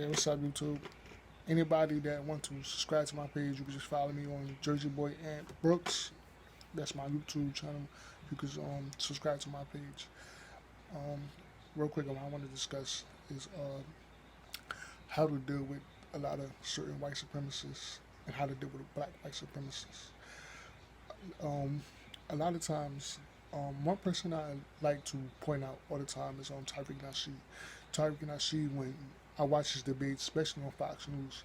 what's up, YouTube? Anybody that want to subscribe to my page, you can just follow me on Jersey Boy and Brooks. That's my YouTube channel. You can subscribe to my page. Um, Real quick, what I want to discuss is how to deal with a lot of certain white supremacists and how to deal with black white supremacists. Um, a lot of times, one person I like to point out all the time is Tariq Nasheed. Tariq Nasheed, when I watch his debates, especially on Fox News,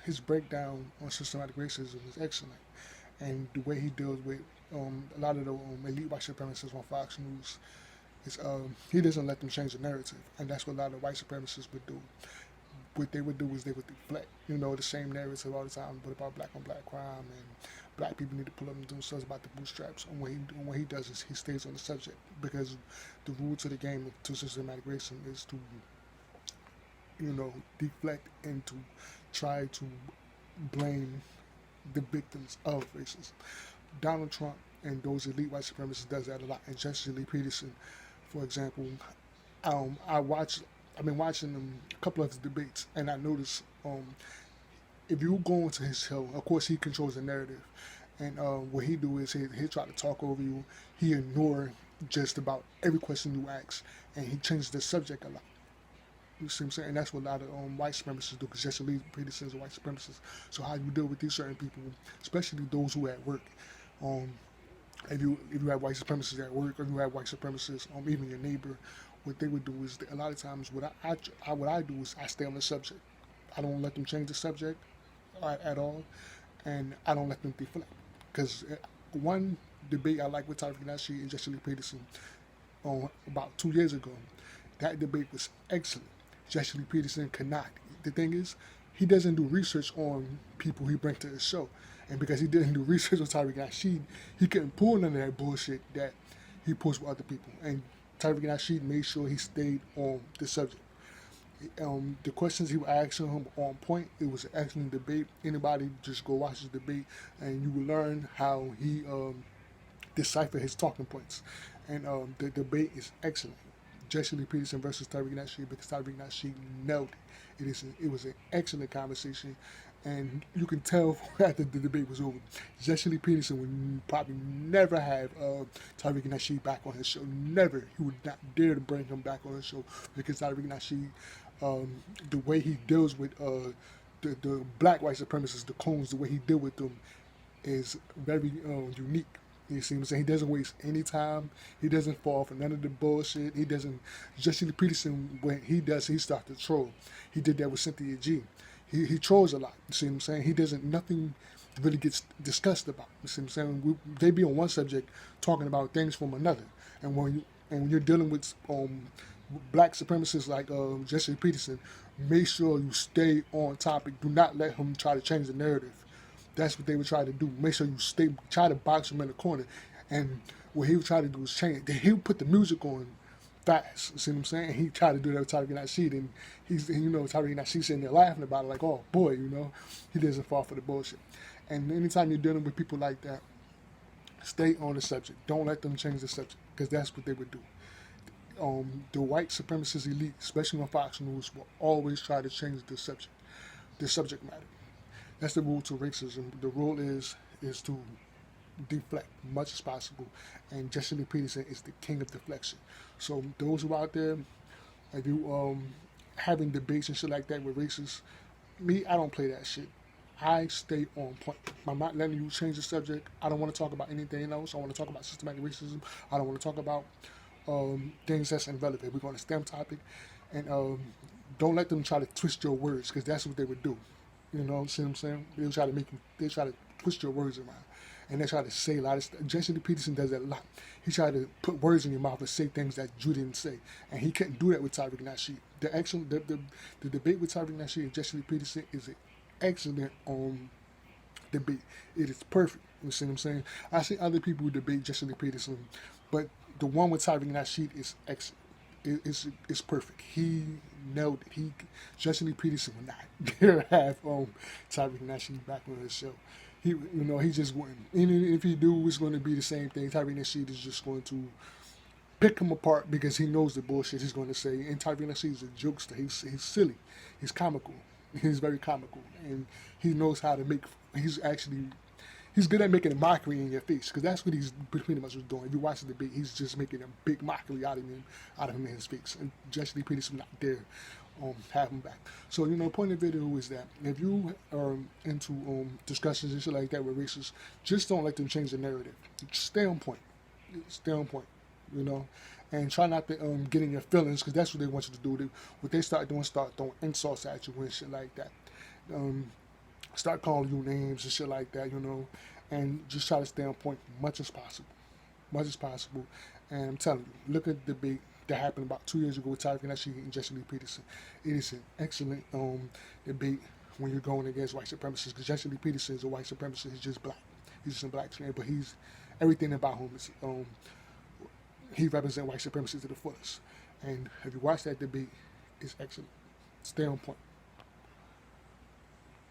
his breakdown on systematic racism is excellent, and the way he deals with a lot of the elite white supremacists on Fox News is he doesn't let them change the narrative, and that's what a lot of white supremacists would do. What they would do is they would deflect, the same narrative all the time, but about black on black crime and black people need to pull up and do stuff about the bootstraps. And what he does is he stays on the subject because the rule to the game to systematic racism is to, deflect and to try to blame the victims of racism. Donald Trump and those elite white supremacists does that a lot. And Jesse Lee Peterson, for example, I've been watching a couple of his debates, and I noticed if you go into his show, of course he controls the narrative, and what he do is he try to talk over you. He ignore just about every question you ask, and he changes the subject a lot. You see what I'm saying? And that's what a lot of white supremacists do, because Jesse Lee Peterson is a white supremacist. So how you deal with these certain people, especially those who are at work, if you have white supremacists at work, or you have white supremacists, even your neighbor, what they would do is a lot of times what I do is I stay on the subject. I don't let them change the subject at all, and I don't let them deflect. Because one debate I like with Tariq Nasheed and Jesse Lee Peterson about 2 years ago, that debate was excellent. Jesse Lee Peterson cannot. The thing is, he doesn't do research on people he brings to his show. And because he didn't do research on Tariq Nasheed, he couldn't pull none of that bullshit that he pulls with other people. And Tariq Nasheed made sure he stayed on the subject. The questions he was asking him on point. It was an excellent debate. Anybody just go watch his debate, and you will learn how he deciphered his talking points. And the debate is excellent. Jesse Lee Peterson versus Tariq Nasheed, because Tariq Nasheed nailed it. It was an excellent conversation, and you can tell after the debate was over, Jesse Lee Peterson would probably never have Tariq Nasheed back on his show. Never. He would not dare to bring him back on his show, because Tariq Nasheed, the way he deals with the black white supremacists, the clones, the way he deals with them is very unique. You see what I'm saying? He doesn't waste any time. He doesn't fall for none of the bullshit. He doesn't. Jesse Lee Peterson, when he does, he starts to troll. He did that with Cynthia G. He trolls a lot. You see what I'm saying? He doesn't. Nothing really gets discussed about. You see what I'm saying? They be on one subject talking about things from another. And when you're dealing with black supremacists like Jesse Lee Peterson, make sure you stay on topic. Do not let him try to change the narrative. That's what they would try to do. Make sure you try to box him in the corner. And what he would try to do is change. He would put the music on fast. You see what I'm saying? And he tried to do that with Tariq Nasheed. And Tariq Nasheed sitting there laughing about it like, oh boy, he doesn't fall for the bullshit. And anytime you're dealing with people like that, stay on the subject. Don't let them change the subject, because that's what they would do. The white supremacist elite, especially on Fox News, will always try to change the subject matter. That's the rule to racism. The rule is to deflect much as possible, and Jesse Lee Peterson is the king of deflection. So those who are out there, if you having debates and shit like that with racists, I don't play that shit. I stay on point. I'm not letting you change the subject. I don't want to talk about anything else. I want to talk about systematic racism. I don't want to talk about things that's irrelevant. We're going to STEM topic, and don't let them try to twist your words, because that's what they would do. See what I'm saying? They try to twist your words around, and they try to say a lot of stuff. Jesse Lee Peterson does that a lot. He tried to put words in your mouth and say things that you didn't say, and he couldn't do that with Tariq Nasheed. The debate with Tariq Nasheed and Jesse Lee Peterson is an excellent debate. It is perfect. You see what I'm saying? I see other people who debate Jesse Lee Peterson, but the one with Tariq Nasheed is excellent. It's perfect. He nailed it. Jesse Lee Peterson would not dare have Tariq Nasheed back on his show. He just wouldn't. Even if he do, it's going to be the same thing. Tariq Nasheed is just going to pick him apart because he knows the bullshit he's going to say. And Tariq Nasheed is a jokester. He's silly. He's comical. He's very comical, and he knows how to make. He's good at making a mockery in your face, because that's what he's pretty much was doing. If you watch the debate, he's just making a big mockery out of him in his face. And Jesse Lee Peterson not there, have him back. So the point of the video is that if you are into discussions and shit like that with racists, just don't let them change the narrative. Just stay on point. Stay on point. And try not to get in your feelings, because that's what they want you to do. What they start throwing insults at you and shit like that. Start calling you names and shit like that, and just try to stay on point much as possible. And I'm telling you, look at the debate that happened about 2 years ago with Tucker Carson and Jesse Lee Peterson. It is an excellent debate when you're going against white supremacists, because Jesse Lee Peterson is a white supremacist. He's just black. He's just a black man, but everything about him is he represents white supremacy to the fullest. And if you watch that debate, it's excellent. Stay on point.